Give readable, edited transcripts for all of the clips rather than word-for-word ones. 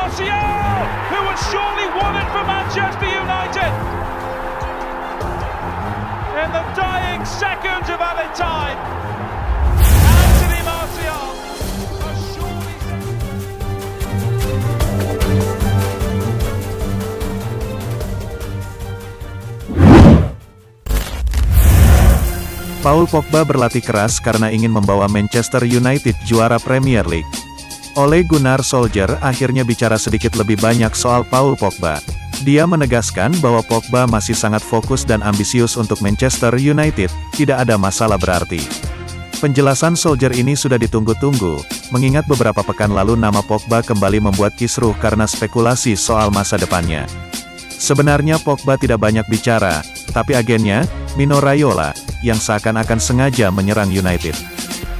Martial, who had surely won it for Manchester United. In the dying seconds of added time, Anthony Martial has surely... Paul Pogba berlatih keras karena ingin membawa Manchester United juara Premier League. Ole Gunnar Solskjaer akhirnya bicara sedikit lebih banyak soal Paul Pogba. Dia menegaskan bahwa Pogba masih sangat fokus dan ambisius untuk Manchester United, tidak ada masalah berarti. Penjelasan Solskjaer ini sudah ditunggu-tunggu, mengingat beberapa pekan lalu nama Pogba kembali membuat kisruh karena spekulasi soal masa depannya. Sebenarnya Pogba tidak banyak bicara, tapi agennya, Mino Raiola, yang seakan-akan sengaja menyerang United.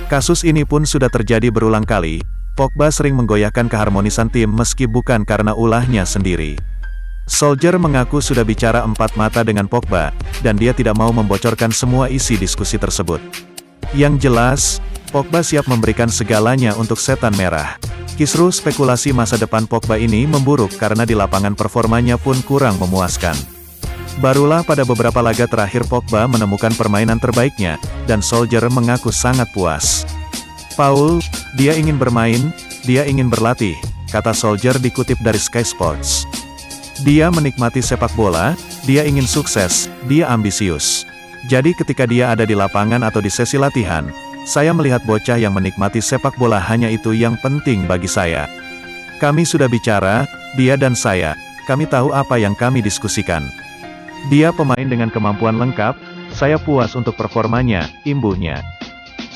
Kasus ini pun sudah terjadi berulang kali. Pogba sering menggoyahkan keharmonisan tim meski bukan karena ulahnya sendiri. Solskjaer mengaku sudah bicara empat mata dengan Pogba, dan dia tidak mau membocorkan semua isi diskusi tersebut. Yang jelas, Pogba siap memberikan segalanya untuk setan merah. Kisruh spekulasi masa depan Pogba ini memburuk karena di lapangan performanya pun kurang memuaskan. Barulah pada beberapa laga terakhir Pogba menemukan permainan terbaiknya, dan Solskjaer mengaku sangat puas. Paul, dia ingin bermain, dia ingin berlatih, kata Solskjaer dikutip dari Sky Sports. Dia menikmati sepak bola, dia ingin sukses, dia ambisius. Jadi ketika dia ada di lapangan atau di sesi latihan, saya melihat bocah yang menikmati sepak bola, hanya itu yang penting bagi saya. Kami sudah bicara, dia dan saya, kami tahu apa yang kami diskusikan. Dia pemain dengan kemampuan lengkap, saya puas untuk performanya, imbuhnya.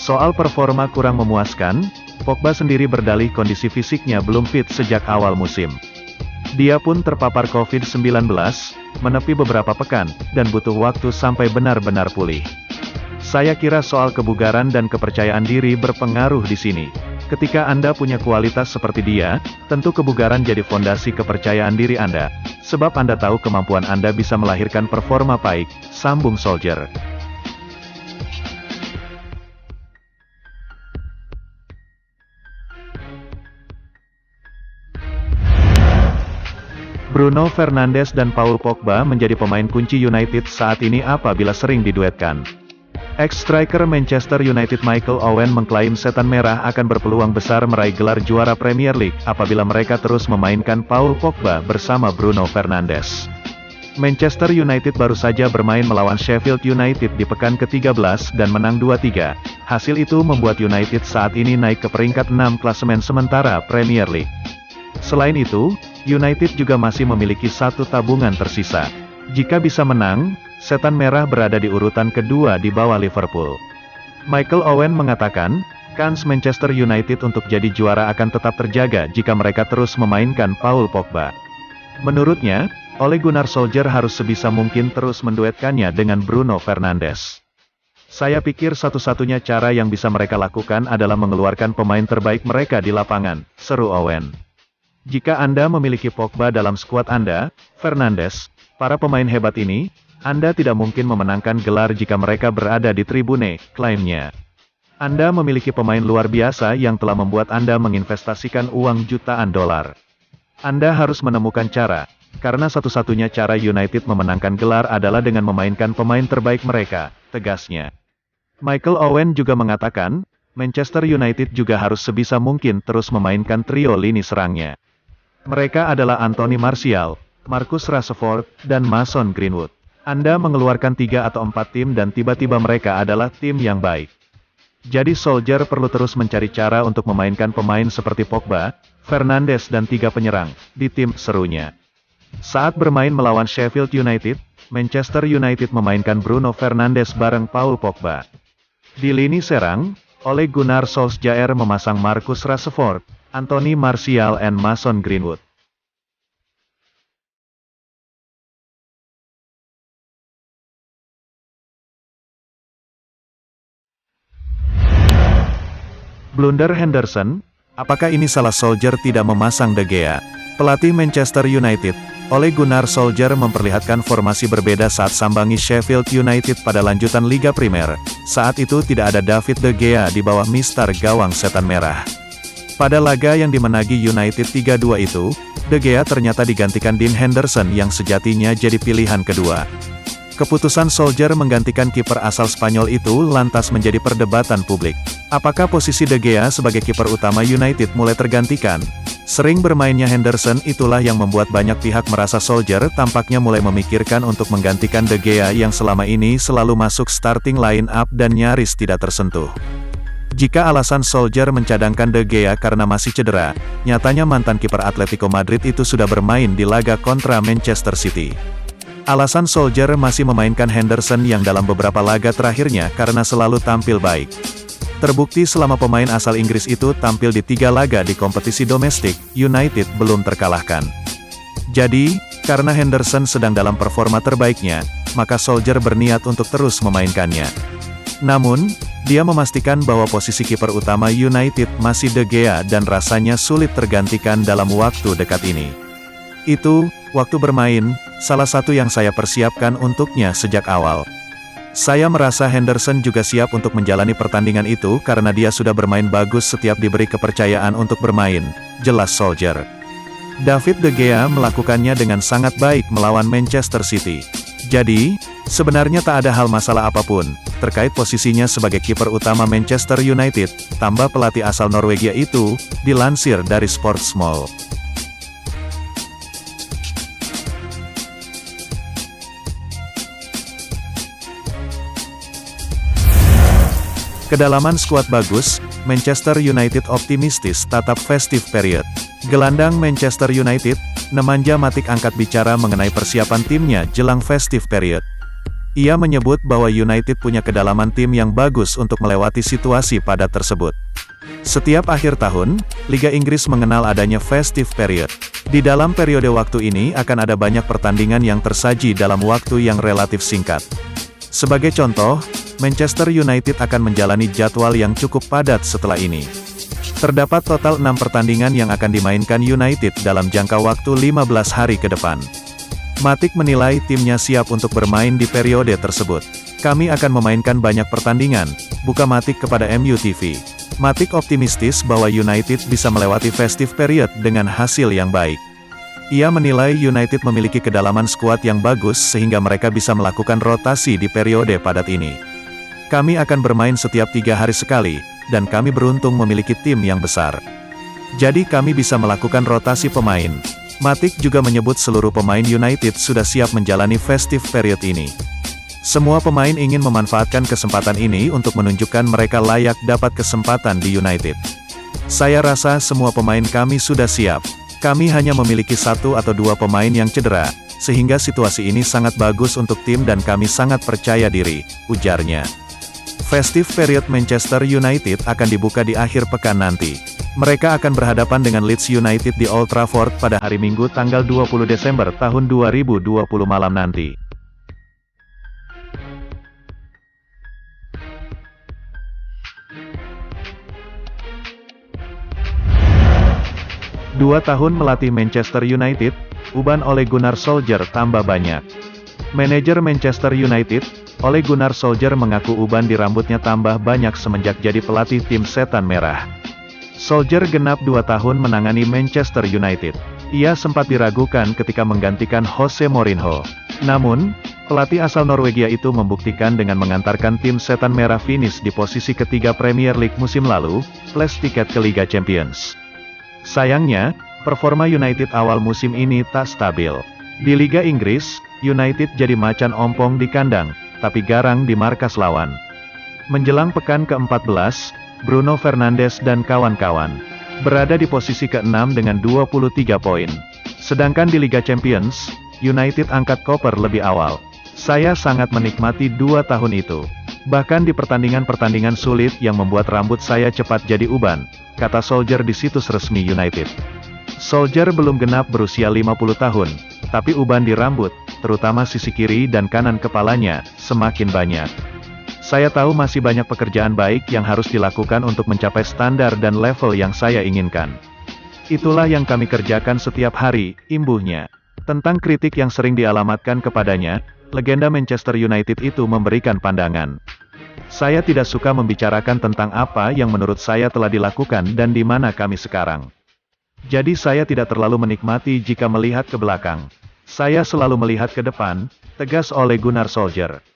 Soal performa kurang memuaskan, Pogba sendiri berdalih kondisi fisiknya belum fit sejak awal musim. Dia pun terpapar COVID-19, menepi beberapa pekan, dan butuh waktu sampai benar-benar pulih. Saya kira soal kebugaran dan kepercayaan diri berpengaruh di sini. Ketika Anda punya kualitas seperti dia, tentu kebugaran jadi fondasi kepercayaan diri Anda. Sebab Anda tahu kemampuan Anda bisa melahirkan performa baik, sambung Solskjaer. Bruno Fernandes dan Paul Pogba menjadi pemain kunci United saat ini apabila sering diduetkan. Ex-striker Manchester United Michael Owen mengklaim setan merah akan berpeluang besar meraih gelar juara Premier League apabila mereka terus memainkan Paul Pogba bersama Bruno Fernandes. Manchester United baru saja bermain melawan Sheffield United di pekan ke-13 dan menang 2-3. Hasil itu membuat United saat ini naik ke peringkat 6 klasemen sementara Premier League. Selain itu, United juga masih memiliki satu tabungan tersisa. Jika bisa menang, setan merah berada di urutan kedua di bawah Liverpool. Michael Owen mengatakan, kans Manchester United untuk jadi juara akan tetap terjaga jika mereka terus memainkan Paul Pogba. Menurutnya, Ole Gunnar Solskjaer harus sebisa mungkin terus menduetkannya dengan Bruno Fernandes. Saya pikir satu-satunya cara yang bisa mereka lakukan adalah mengeluarkan pemain terbaik mereka di lapangan, seru Owen. Jika Anda memiliki Pogba dalam skuad Anda, Fernandes, para pemain hebat ini, Anda tidak mungkin memenangkan gelar jika mereka berada di tribune, klaimnya. Anda memiliki pemain luar biasa yang telah membuat Anda menginvestasikan uang jutaan dolar. Anda harus menemukan cara, karena satu-satunya cara United memenangkan gelar adalah dengan memainkan pemain terbaik mereka, tegasnya. Michael Owen juga mengatakan, Manchester United juga harus sebisa mungkin terus memainkan trio lini serangnya. Mereka adalah Anthony Martial, Marcus Rashford, dan Mason Greenwood. Anda mengeluarkan 3 atau 4 tim dan tiba-tiba mereka adalah tim yang baik. Jadi Solskjaer perlu terus mencari cara untuk memainkan pemain seperti Pogba, Fernandes dan 3 penyerang, di tim, serunya. Saat bermain melawan Sheffield United, Manchester United memainkan Bruno Fernandes bareng Paul Pogba. Di lini serang, Ole Gunnar Solskjaer memasang Marcus Rashford, Anthony Martial and Mason Greenwood. Blunder Henderson, apakah ini salah Solskjaer tidak memasang De Gea? Pelatih Manchester United, Ole Gunnar Solskjaer memperlihatkan formasi berbeda saat sambangi Sheffield United pada lanjutan Liga Primer. Saat itu tidak ada David De Gea di bawah mister gawang setan merah. Pada laga yang dimenangi United 3-2 itu, De Gea ternyata digantikan Dean Henderson yang sejatinya jadi pilihan kedua. Keputusan Solskjaer menggantikan kiper asal Spanyol itu lantas menjadi perdebatan publik. Apakah posisi De Gea sebagai kiper utama United mulai tergantikan? Sering bermainnya Henderson itulah yang membuat banyak pihak merasa Solskjaer tampaknya mulai memikirkan untuk menggantikan De Gea yang selama ini selalu masuk starting line up dan nyaris tidak tersentuh. Jika alasan Solskjaer mencadangkan De Gea karena masih cedera, nyatanya mantan kiper Atletico Madrid itu sudah bermain di laga kontra Manchester City. Alasan Solskjaer masih memainkan Henderson yang dalam beberapa laga terakhirnya karena selalu tampil baik. Terbukti selama pemain asal Inggris itu tampil di 3 laga di kompetisi domestik, United belum terkalahkan. Jadi, karena Henderson sedang dalam performa terbaiknya, maka Solskjaer berniat untuk terus memainkannya. Namun, dia memastikan bahwa posisi kiper utama United masih De Gea dan rasanya sulit tergantikan dalam waktu dekat ini. Itu, waktu bermain, salah satu yang saya persiapkan untuknya sejak awal. Saya merasa Henderson juga siap untuk menjalani pertandingan itu karena dia sudah bermain bagus setiap diberi kepercayaan untuk bermain, jelas Solskjaer. David De Gea melakukannya dengan sangat baik melawan Manchester City. Jadi, sebenarnya tak ada hal masalah apapun terkait posisinya sebagai kiper utama Manchester United, tambah pelatih asal Norwegia itu, dilansir dari Sportsmall. Kedalaman skuad bagus, Manchester United optimistis tatap festive period. Gelandang Manchester United, Nemanja Matic angkat bicara mengenai persiapan timnya jelang festive period. Ia menyebut bahwa United punya kedalaman tim yang bagus untuk melewati situasi padat tersebut. Setiap akhir tahun, Liga Inggris mengenal adanya festive period. Di dalam periode waktu ini akan ada banyak pertandingan yang tersaji dalam waktu yang relatif singkat. Sebagai contoh, Manchester United akan menjalani jadwal yang cukup padat setelah ini. Terdapat total 6 pertandingan yang akan dimainkan United dalam jangka waktu 15 hari ke depan. Matic menilai timnya siap untuk bermain di periode tersebut. Kami akan memainkan banyak pertandingan, buka Matic kepada MU TV. Matic optimistis bahwa United bisa melewati festive period dengan hasil yang baik. Ia menilai United memiliki kedalaman skuad yang bagus sehingga mereka bisa melakukan rotasi di periode padat ini. Kami akan bermain setiap 3 hari sekali, dan kami beruntung memiliki tim yang besar. Jadi kami bisa melakukan rotasi pemain. Matic juga menyebut seluruh pemain United sudah siap menjalani festive period ini. Semua pemain ingin memanfaatkan kesempatan ini untuk menunjukkan mereka layak dapat kesempatan di United. Saya rasa semua pemain kami sudah siap. Kami hanya memiliki 1 atau 2 pemain yang cedera, sehingga situasi ini sangat bagus untuk tim dan kami sangat percaya diri, ujarnya. Festive period Manchester United akan dibuka di akhir pekan nanti. Mereka akan berhadapan dengan Leeds United di Old Trafford pada hari Minggu tanggal 20 Desember tahun 2020 malam nanti. Dua tahun melatih Manchester United, uban Ole Gunnar Solskjaer tambah banyak. Manajer Manchester United, Ole Gunnar Solskjaer mengaku uban di rambutnya tambah banyak semenjak jadi pelatih tim Setan Merah. Solskjaer genap 2 tahun menangani Manchester United. Ia sempat diragukan ketika menggantikan Jose Mourinho. Namun, pelatih asal Norwegia itu membuktikan dengan mengantarkan tim Setan Merah finish di posisi ketiga Premier League musim lalu, plus tiket ke Liga Champions. Sayangnya, performa United awal musim ini tak stabil. Di Liga Inggris, United jadi macan ompong di kandang, tapi garang di markas lawan. Menjelang pekan ke-14, Bruno Fernandes dan kawan-kawan berada di posisi ke-6 dengan 23 poin. Sedangkan di Liga Champions, United angkat koper lebih awal. Saya sangat menikmati 2 tahun itu. Bahkan di pertandingan-pertandingan sulit yang membuat rambut saya cepat jadi uban, kata Solskjaer di situs resmi United. Solskjaer belum genap berusia 50 tahun, tapi uban di rambut, terutama sisi kiri dan kanan kepalanya, semakin banyak. Saya tahu masih banyak pekerjaan baik yang harus dilakukan untuk mencapai standar dan level yang saya inginkan. Itulah yang kami kerjakan setiap hari, imbuhnya. Tentang kritik yang sering dialamatkan kepadanya, legenda Manchester United itu memberikan pandangan. Saya tidak suka membicarakan tentang apa yang menurut saya telah dilakukan dan di mana kami sekarang. Jadi saya tidak terlalu menikmati jika melihat ke belakang. Saya selalu melihat ke depan, tegas Ole Gunnar Solskjaer.